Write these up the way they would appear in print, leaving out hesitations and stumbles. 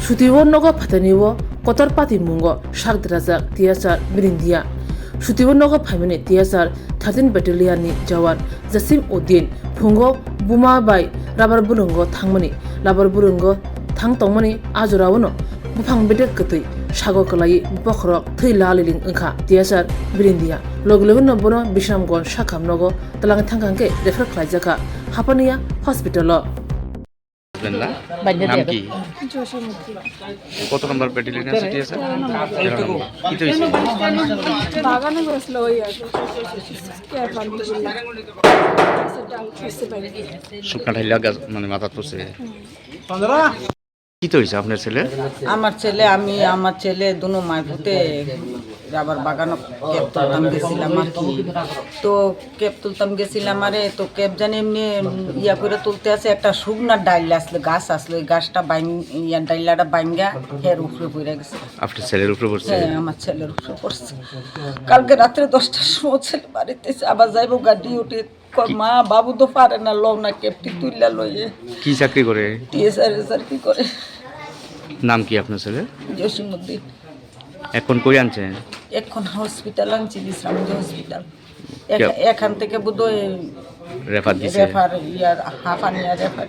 Sutiwo nogo pataniwo kotor pati mungo shak drazak tiasar Birindia. Sutiwo nogo phamini tiasar 13 battalion ni jawan Jasim Uddin phungo buma bai rabar bulungo thangmani labar bulungo thang tongmani ajorawono buphang bedek kutui sago kalai bokhrok thei laliling engkha tiasar Birindia. Loglogono bono Bishamgon shakam nogo talang thangkangke refer khlaijaka Hapania hospital. নাম কি কত নম্বর battalion আছে TSR কি তো হইছে বাগানে বসলো ওই আছে কে আলহামদুলিল্লাহ শুকনা ঢাইলা গাছ মানে মাথা পড়ছে কি তো হইছে আপনার ছেলে আমার ছেলে দুনো মাইফুতে রাবার বাগানো ক্যাপ তুলতাম গেছিলাম আর কি তো ক্যাপ তুলতাম গেছিলাম আরে তো ক্যাপ জানি এমনি ইয়া করে তুলতে আছে একটা শুকনা ডাইল আসলো গাছ আসলো ওই গাছটা ডাইলাটা বাইঙ্গা হের উপরে পড়ে গেছে আপনার ছেলের উপরে পড়ছে হ্যাঁ আমার ছেলের উপরে পড়ছে কালকে রাত্রে 10টার সময় ছেলে বাড়িতে আবার যাইবো গাড়ি উঠে মা বাবু তো পারে না লও না ক্যাপটি তুইলা লইয়ে কি চাকরি করে টিএসআর কি করে নাম কি আপনার ছেলে জসিমউদ্দিন এখন কই আনছেন এখন হসপিটাল আনছি বিশ্রামগঞ্জ হসপিটাল এখান থেকে বোধহয় রেফার দিছে রেফার ইয়ার হাফানিয়া রেফার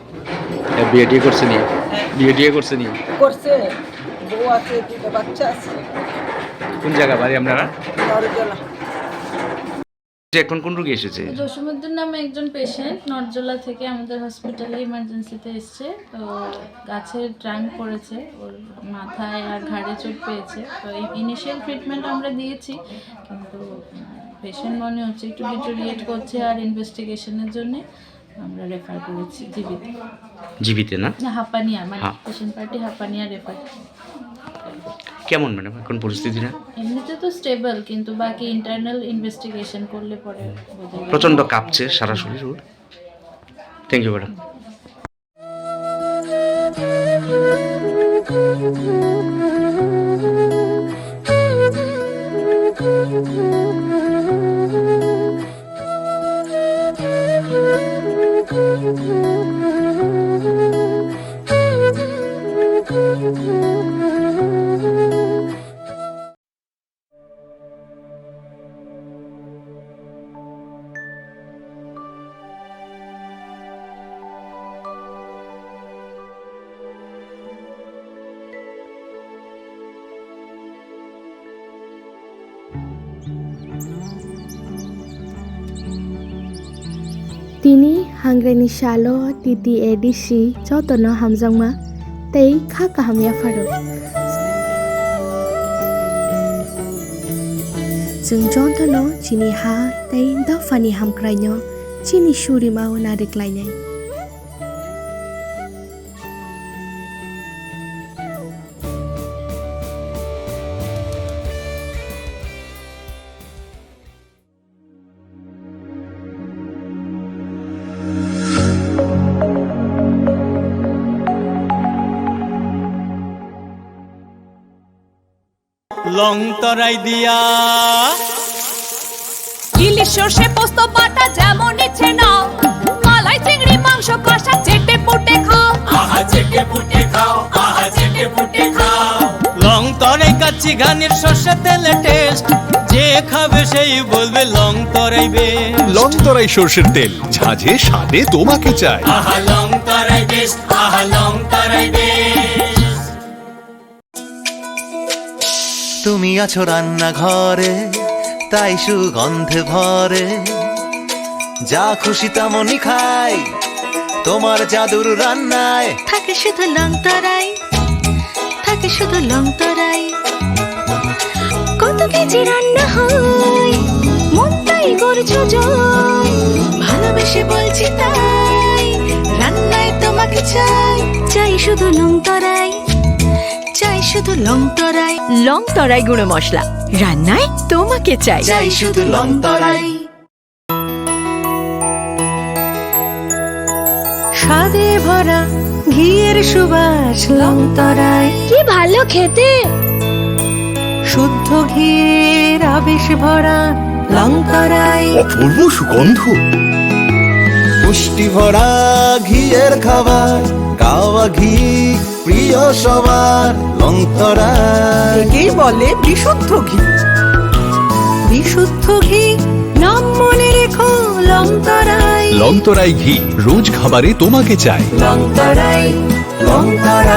বিয়ে করছে নি বিয়ে করছে নি করছে বউ আছে দুটো বাচ্চা আছে কোন জায়গা বাড়ি আপনারা নরজলা এখন কোন রোগী এসেছে জসিমউদ্দিন নামে একজন পেশেন্ট নরজলা থেকে আমাদের হসপিটালে ইমার্জেন্সিতে এসেছে তো গাছের ট্রাঙ্ক পড়েছে ওর মাথায় আর ঘাড়ে চোট পেয়েছে তো ইনিশিয়াল ট্রিটমেন্ট আমরা দিয়েছি কিন্তু পেশেন্ট মনে হচ্ছে একটু ডিটোরিয়েট করছে আর ইনভেস্টিগেশনের জন্য আমরা রেফার করেছি জীবিতে না হাঁপানিয়া মানে পেশেন্ট পার্টি হাঁপানিয়া রেফার কেমন ম্যাডাম এখন পরিস্থিতিটা এমনিতে তো স্টেবল কিন্তু বাকি ইন্টারনাল ইনভেস্টিগেশন করলে পরে প্রচন্ড কাঁপছে সারা শরীর ওর thank you madam Tini hangreni shalo titi edisi jotono hamjangma tei kha kahamya faro Jung jontono chini ha tei dafani hamkraino chini shuri mau nadeklainai লং তরাই দিয়া ইলিশ সর্ষে পোস্ত বাটা যেমন ইচ্ছে নাও মালাই চিংড়ি মাংস কষা চেটে পুটে খাও আহা চেটে পুটে খাও আহা চেটে পুটে খাও লং তরাই কাচ্চি ঘানির সর্ষে তেলে টেস্ট যে খাবে সেই বলবে লং তরাই বেশ লং তরাই সর্ষের তেল ঝাঁঝে স্বাদে তোমাকে চাই আহা লং তরাই বেশ আহা লং তরাই বেশ তুমি আছো রান্না ঘরে তাই সুগন্ধে ভরে যা খুশি তেমনই খাই তোমার জাদুর রান্নায় থাকে শুধু লং তরাই থাকে শুধু লং তরাই কত কেজি রান্না হয় মন তাই করছো জয় ভালোবেসে বলছি তাই রান্নায় তোমাকে চাই চাই শুধু লং তরাই চাই শুধু লং তরাই গুঁড়ো মশলা রান্নায় তোমাকে চাই চাই শুধু লং তরাই স্বাদে ভরা ঘিয়ের সুবাস লং তরাই কি ভালো খেতে শুদ্ধ ঘিয়ের আবেশ ভরা লং তরাই অপূর্ব সুগন্ধ পুষ্টি ভরা ঘিয়ের খাবার গাওয়া ঘি প্রিয় সবার লংতরাই। একেই বলে বিশুদ্ধ ঘি। বিশুদ্ধ ঘি নাম মনে রেখো লংতরাই। লংতরাই ঘি রোজ খাবারে তোমাকে চাই। লংতরাই লংতরাই।